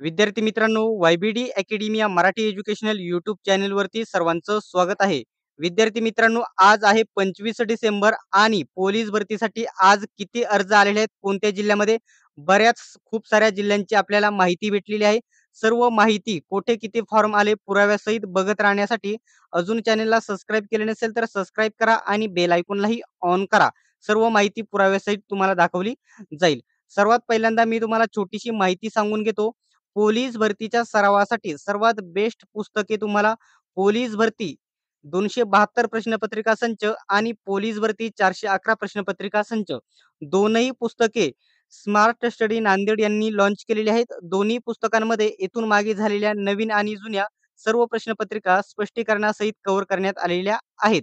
विद्यार्थी मित्रांनो, वायबीडी अकॅडमी या मराठी एज्युकेशनल यूट्यूब चॅनलवरती सर्वांचं स्वागत आहे. विद्यार्थी मित्रांनो, आज आहे 25 डिसेंबर आणि पोलीस भरतीसाठी आज किती अर्ज आलेले आहेत, कोणत्या जिल्ह्यामध्ये? बऱ्याच खूप साऱ्या जिल्ह्यांची आपल्याला माहिती भेटलेली आहे. सर्व माहिती, कुठे किती फॉर्म आले, पुराव्यासहित बघत राहण्यासाठी अजून चॅनलला सबस्क्राईब केले नसेल तर सबस्क्राईब करा आणि बेल आयकॉनलाही ऑन करा. सर्व माहिती पुराव्यासहित तुम्हाला दाखवली जाईल. सर्वात पहिल्यांदा मी तुम्हाला छोटीशी माहिती सांगून घेतो. पोलीस भरतीच्या सरावासाठी सर्वात बेस्ट पुस्तके तुम्हाला पोलीस भरती 272 प्रश्नपत्रिका संच आणि पोलीस भरती 411 प्रश्नपत्रिका संच दोनही पुस्तके स्मार्ट स्टडी नांदेड यांनी लॉन्च केलेली आहेत. दोन्ही पुस्तकांमध्ये इथून मागे झालेल्या नवीन आणि जुन्या सर्व प्रश्नपत्रिका स्पष्टीकरणासहित कव्हर करण्यात आलेल्या आहेत.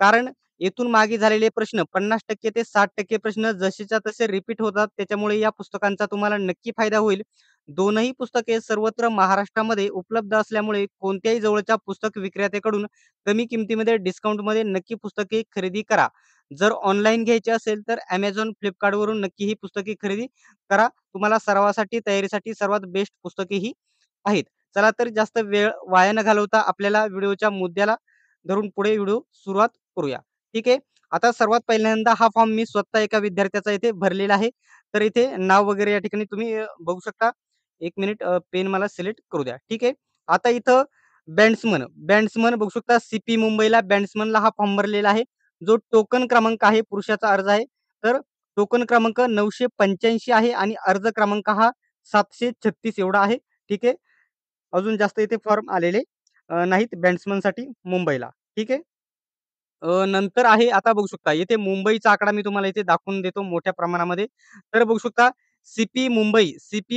कारण येथून मागे झालेले प्रश्न 50% ते 60% प्रश्न जसेच्या तसे रिपीट होतात. त्याच्यामुळे या पुस्तकांचा तुम्हाला नक्की फायदा होईल. दोनही पुस्तके सर्वत्र महाराष्ट्रामध्ये उपलब्ध असल्यामुळे कोणत्याही जवळच्या पुस्तक विक्रेत्याकडून कमी किमतीमध्ये डिस्काउंटमध्ये नक्की पुस्तके खरेदी करा. जर ऑनलाईन घ्यायची असेल तर Amazon, Flipkartवरून नक्की ही पुस्तके खरेदी करा. तुम्हाला सरावासाठी, तयारीसाठी सर्वात बेस्ट पुस्तके ही आहेत. चला तर जास्त वेळ वाया न घालवता आपल्याला व्हिडिओच्या मुद्द्याला धरून पुढे व्हिडिओ सुरुवात करूया. ठीक आहे. आता सर्वात पहिल्यांदा हा फॉर्म मी स्वतः एका विद्यार्थ्याचा इथे भरलेला आहे. तर इथे नाव वगैरे या ठिकाणी तुम्ही बघू शकता. 1 मिनिट पेन मला सिलेक्ट करू द्या. ठीक आहे. आता इथं बॅट्समन बघू शकता. सीपी मुंबईला बॅट्समनला हा फॉर्म भरलेला आहे. जो टोकन क्रमांक आहे पुरुषाचा अर्ज आहे. तर टोकन क्रमांक 985 आहे आणि अर्ज क्रमांक हा 736 एवढा आहे. ठीक आहे. अजून जास्त इथे फॉर्म आलेले नाहीत बॅट्समनसाठी मुंबईला. ठीक आहे. नंतर आहे आता बघू शकता इथे मुंबईचा आकडा मी तुम्हाला इथे दाखवून देतो मोठ्या प्रमाणामध्ये. तर बघू शकता सीपी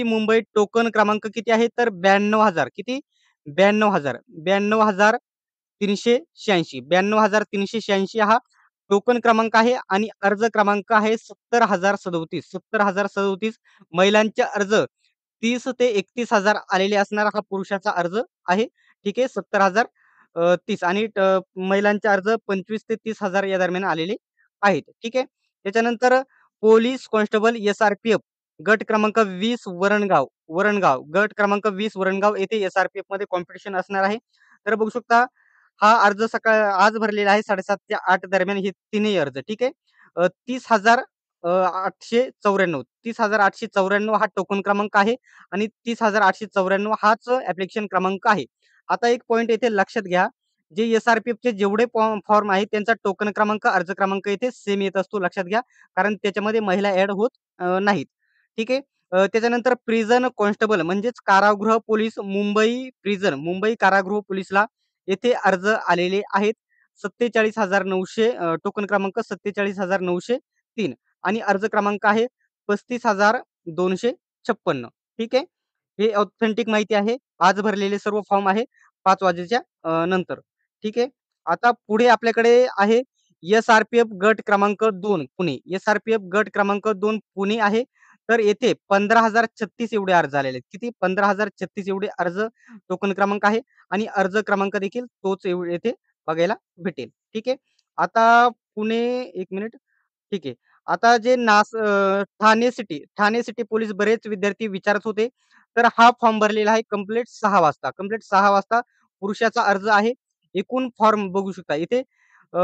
मुंबई टोकन क्रमांक किती आहे तर 92,000 किती? 92,000 92,386 92,386 हा टोकन क्रमांक आहे आणि अर्ज क्रमांक आहे 70,037 महिलांचे अर्ज 30 ते 31,000 आलेले असणारा हा पुरुषाचा अर्ज आहे. ठीक आहे. 30 आणि महिलांचे अर्ज 25 ते 30,000 या दरम्यान आलेले आहेत. ठीक आहे. त्याच्यानंतर पोलीस कॉन्स्टेबल एस-आर-पी-एफ गट क्रमांक 20 वरणगाव गट क्रमांक 20 वरणगाव येथे एस-आर-पी-एफमध्ये कॉम्पिटिशन असणार आहे. तर बघू शकता हा अर्ज आज भरलेला आहे 7:30 ते 8 दरम्यान हे तिन्ही अर्ज. ठीक आहे. 30,894 30,894 हा टोकन क्रमांक आहे आणि 30,894 हाच ॲप्लिकेशन क्रमांक आहे. आता एक पॉइंट येथे लक्षात घ्या. जे एस-आर-पी-एफचे जेवढे फॉर्म आहेत त्यांचा टोकन क्रमांक, अर्ज क्रमांक इथे सेम येत असतो लक्षात घ्या. कारण त्याच्यामध्ये महिला ॲड होत नाहीत. ठीक आहे. त्याच्यानंतर प्रिझन कॉन्स्टेबल म्हणजेच कारागृह पोलीस मुंबई कारागृह पोलीसला येथे अर्ज आलेले आहेत. 47,900 टोकन क्रमांक 47,903 आणि अर्ज क्रमांक आहे 35,256. ठीक आहे. हे ऑथेंटिक माहिती आहे. आज भरलेले सर्व फॉर्म आहे 5 वाजेच्या नंतर. ठीक आहे. आता पुढे आपल्याकडे आहे एस-आर-पी-एफ गट क्रमांक 2 पुणे. एस-आर-पी-एफ गट क्रमांक 2 पुणे आहे. तर येथे 15,036 एवढे अर्ज आलेले आहेत. किती? 15,036 एवढे अर्ज टोकन क्रमांक आहे आणि अर्ज क्रमांक देखील तोच येथे बघायला भेटेल. ठीक आहे. आता पुणे 1 मिनिट. ठीक आहे. आता जे ठाणे सिटी पोलीस बरेच विद्यार्थी विचारत होते. तर हा फॉर्म भरलेला आहे कंप्लीट 6 वाजता. कंप्लीट 6 वाजता पुरुषाचा अर्ज आहे. एकूण फॉर्म बघू शकता इथे अ,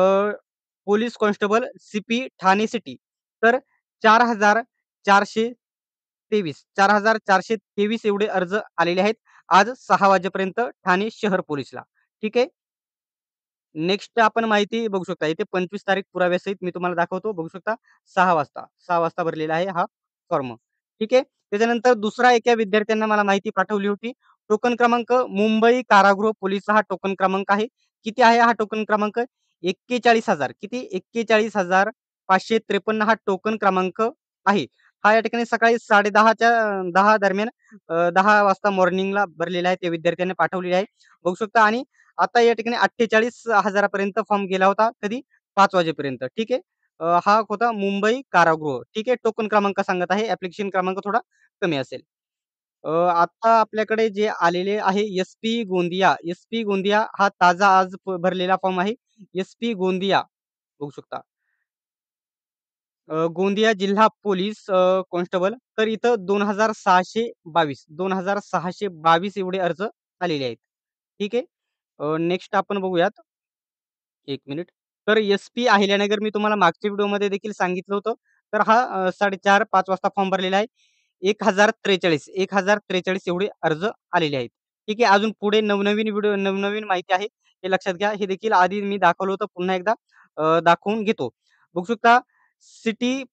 police constable CP Thane city तर 4,423 एवढे अर्ज आलेले आहेत. आज 6 वाजेपर्यंत ठाणे शहर पोलीसला. ठीक आहे. नेक्स्ट आपण माहिती बघू शकता. इथे 25 तारीख पुराव्यासहित मी तुम्हाला दाखवतो. बघू शकता 6 वाजता भरलेला आहे हा फॉर्म. ठीक आहे. त्याच्यानंतर दुसरा एका विद्यार्थ्यांना मला माहिती पाठवली होती. टोकन क्रमांक मुंबई कारागृह पोलीसचा हा टोकन क्रमांक आहे. किती आहे हा टोकन क्रमांक? 41,000 किती? 41,553 हा टोकन क्रमांक आहे. हा या ठिकाणी सकाळी 10:30च्या 10 दरम्यान 10 वाजता मॉर्निंगला भरलेला आहे. त्या विद्यार्थ्याने पाठवलेली आहे. बघू शकता आणि आता या ठिकाणी 48,000 पर्यंत फॉर्म गेला होता. कधी? 5 वाजेपर्यंत. ठीक आहे. हा होता मुंबई कारागृह. ठीक आहे. टोकन क्रमांक सांगत आहे. ॲप्लिकेशन क्रमांक थोडा कमी असेल. आता आपल्याकडे जे आलेले आहे एस-पी गोंदिया हा ताजा आज भरलेला फॉर्म आहे. एस-पी गोंदिया बघू शकता. गोंदिया जिल्हा पोलीस कॉन्स्टेबल. तर इथं 2622 2622 एवढे अर्ज आलेले आहेत. ठीक आहे. नेक्स्ट आपण बघूयात. 1 मिनिट. तर एस-पी अहिल्यानगर मी तुम्हाला मागच्या व्हिडिओमध्ये देखील सांगितलं होतं. तर हा 4:30-5 वाजता फॉर्म भरलेला आहे. 1043 एवढे अर्ज आलेले आहेत. ठीक आहे. अजून पुढे नवनवीन व्हिडिओ नवनवीन माहिती आहे. हे लक्षात घ्या. हे देखील आधी मी दाखवलं होतं. पुन्हा एकदा दाखवून घेतो. बघू शकता city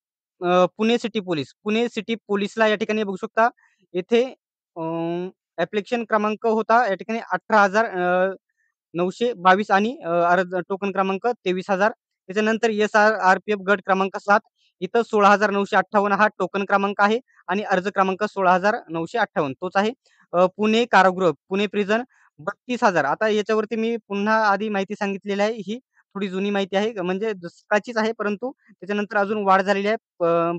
Pune city police. Pune city पोलीसला या ठिकाणी बघू शकता येथे ॲप्लिकेशन क्रमांक होता या ठिकाणी 18,922 आणि अर्ज टोकन क्रमांक 23,000. त्याच्यानंतर एस-आर-पी-एफ गट क्रमांक 7 इथं 16,958 हा टोकन क्रमांक आहे आणि अर्ज क्रमांक 16,958 तोच आहे. पुणे कारागृह, पुणे प्रिझन 32,000. आता याच्यावरती मी पुन्हा आधी माहिती सांगितलेली आहे. ही थोडी जुनी माहिती आहे म्हणजे सकाळचीच आहे, परंतु त्याच्यानंतर अजून वाढ झालेली आहे.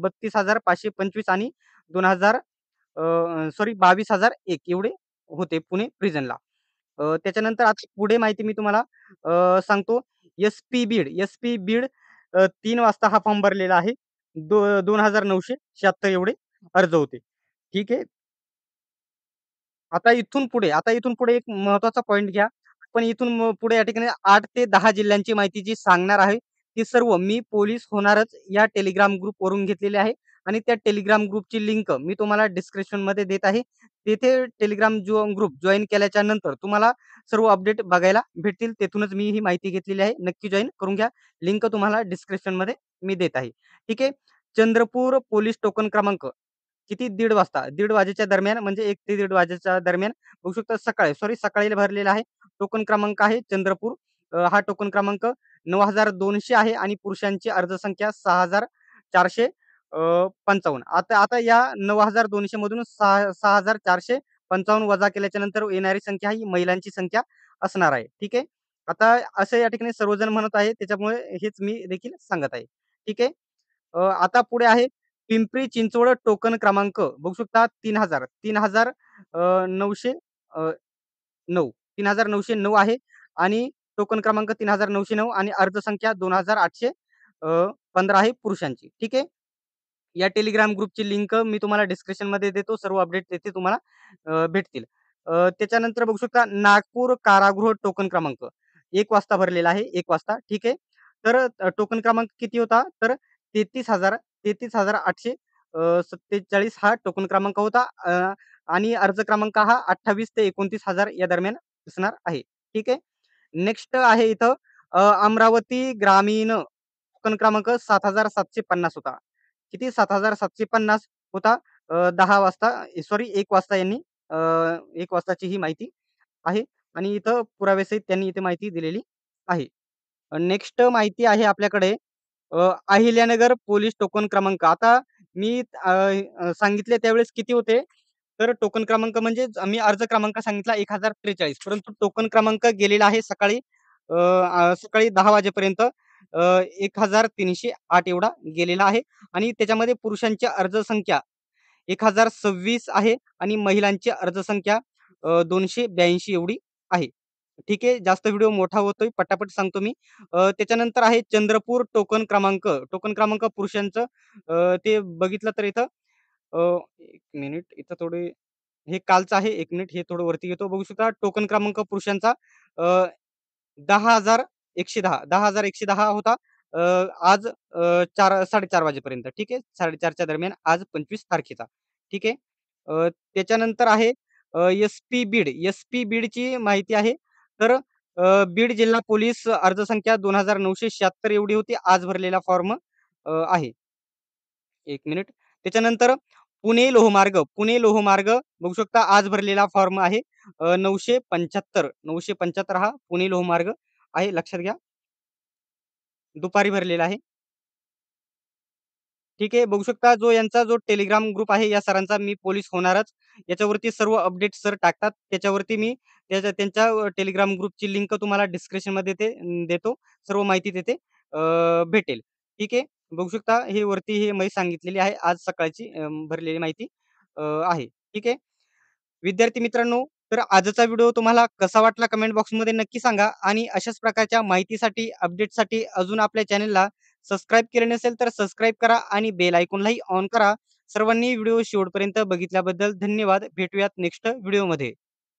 32,525 आणि 2,000 सॉरी 22,001 एवढे होते पुणे प्रिझनला. त्याच्यानंतर आता पुढे माहिती मी तुम्हाला सांगतो. एस-पी बीड, एस-पी बीड 3 वाजता हा फॉर्म भरलेला आहे. 2,976 एवढे अर्ज होते. ठीक आहे. आता इथून पुढे एक महत्त्वाचा पॉइंट घ्या. आपण इथून पुढे या ठिकाणी 8 ते 10 जिल्ह्यांची माहिती जी सांगणार आहे, ती सर्व मी पोलीस होणारच या टेलिग्राम ग्रुपवरून घेतलेली आहे आणि त्या टेलिग्राम ग्रुपची लिंक मी तुम्हाला डिस्क्रिप्शनमध्ये देत आहे. तेथे टेलिग्राम ग्रुप जॉइन केल्याच्या नंतर तुम्हाला सर्व अपडेट बघायला भेटतील. तेथूनच मी ही माहिती घेतलेली आहे. नक्की जॉइन करून घ्या. लिंक तुम्हाला डिस्क्रिप्शनमध्ये मी देत आहे. ठीक आहे. चंद्रपूर पोलीस टोकन क्रमांक किती 1:30 वाजता. 1:30 वाजेच्या दरम्यान म्हणजे 1 ते 1:30 वाजेच्या दरम्यान बघू शकता सकाळी भरलेला आहे. टोकन क्रमांक आहे चंद्रपूर. हा टोकन क्रमांक 9,200 आहे आणि पुरुषांची अर्जसंख्या 6,455. आता आता या 9,200 मधून 6,455 वजा केल्याच्या नंतर येणारी संख्या ही महिलांची संख्या असणार आहे. ठीक आहे. आता असं या ठिकाणी सर्वजण म्हणत आहेत त्याच्यामुळे हेच मी देखील सांगत आहे. ठीक आहे. आता पुढे आहे पिंपरी चिंचवड टोकन क्रमांक बघू शकता 900 अ, 9 3,909 आहे आणि टोकन क्रमांक 3,909 आणि अर्जसंख्या 2,800 15 आहे पुरुषांची. ठीक आहे. या टेलिग्राम ग्रुपची लिंक मी तुम्हाला डिस्क्रिप्शनमध्ये देतो. सर्व अपडेट तिथे तुम्हाला भेटतील. त्याच्यानंतर बघू शकता नागपूर कारागृह टोकन क्रमांक 1 वाजता भरलेला आहे. 1 वाजता. ठीक आहे. तर टोकन क्रमांक किती होता? तर 33,800 47 हा टोकन क्रमांक होता. आणि अर्ज क्रमांक हा 28 ते 29,000 या दरम्यान असणार आहे. ठीक आहे. नेक्स्ट आहे इथं अमरावती ग्रामीण टोकन क्रमांक 7,750 होता. किती 7,750 होता. 10 वाजता सॉरी 1 वाजता यांनी 1 वाजताची ही माहिती आहे आणि इथं पुराव्यासहित त्यांनी इथे माहिती दिलेली आहे. नेक्स्ट माहिती आहे आपल्याकडे अहिल्यानगर पोलीस टोकन क्रमांक. आता मी सांगितले त्यावेळेस किती होते? तर टोकन क्रमांक म्हणजे मी अर्ज क्रमांक सांगितला 1043 परंतु टोकन क्रमांक गेलेला आहे सकाळी 10 वाजेपर्यंत 1308 एवढा गेलेला आहे आणि त्याच्यामध्ये पुरुषांची अर्जसंख्या 1026 आहे आणि महिलांची अर्जसंख्या 282 एवढी आहे. ठीक आहे. जास्त व्हिडिओ मोठा होतोय. पटापट सांगतो मी. त्याच्यानंतर आहे चंद्रपूर टोकन क्रमांक पुरुषांचं ते बघितलं तर इथं 1 मिनिट इथं थोडे हे कालचं आहे. 1 मिनिट हे थोडं वरती घेतो. बघू शकता टोकन क्रमांक पुरुषांचा 10,110 10,110 होता. आज 4 वाजेपर्यंत. ठीक आहे. 4:30च्या दरम्यान आज 25 तारखेचा. ठीक आहे. त्याच्यानंतर आहे एस-पी बीड. एस-पी बीडची माहिती आहे. तर बीड जिल्हा पोलीस अर्जसंख्या 2,976 एवढी होती. आज भरलेला फॉर्म आहे. 1 मिनिट. त्याच्यानंतर पुणे लोहमार्ग बघू शकता आज भरलेला फॉर्म आहे. 975 हा पुणे लोहमार्ग आहे. लक्षात घ्या. दुपारी भरलेला आहे. ठीक आहे. बघू शकता यांचा जो टेलिग्राम ग्रुप आहे या सरांचा मी पोलीस होणारच. याच्यावरती सर्व अपडेट सर टाकतात. त्याच्यावरती मी त्यांच्या टेलिग्राम ग्रुपची लिंक तुम्हाला डिस्क्रिप्शनमध्ये देतो. सर्व माहिती तिथे भेटेल. ठीक आहे. बघू शकता हे वरती हे मी सांगितलेली आहे. आज सकाळची भरलेली माहिती आहे. ठीक आहे. विद्यार्थी मित्रांनो, तर आजचा व्हिडिओ तुम्हाला कसा वाटला कमेंट बॉक्समध्ये नक्की सांगा आणि अशाच प्रकारच्या माहितीसाठी, अपडेटसाठी अजून आपल्या चॅनलला सबस्क्राईब केले नसेल तर सबस्क्राईब करा आणि बेल आयकॉनलाही ऑन करा. सर्वांनी व्हिडिओ शेवटपर्यंत बघितल्याबद्दल धन्यवाद. भेटूयात नेक्स्ट व्हिडिओमध्ये.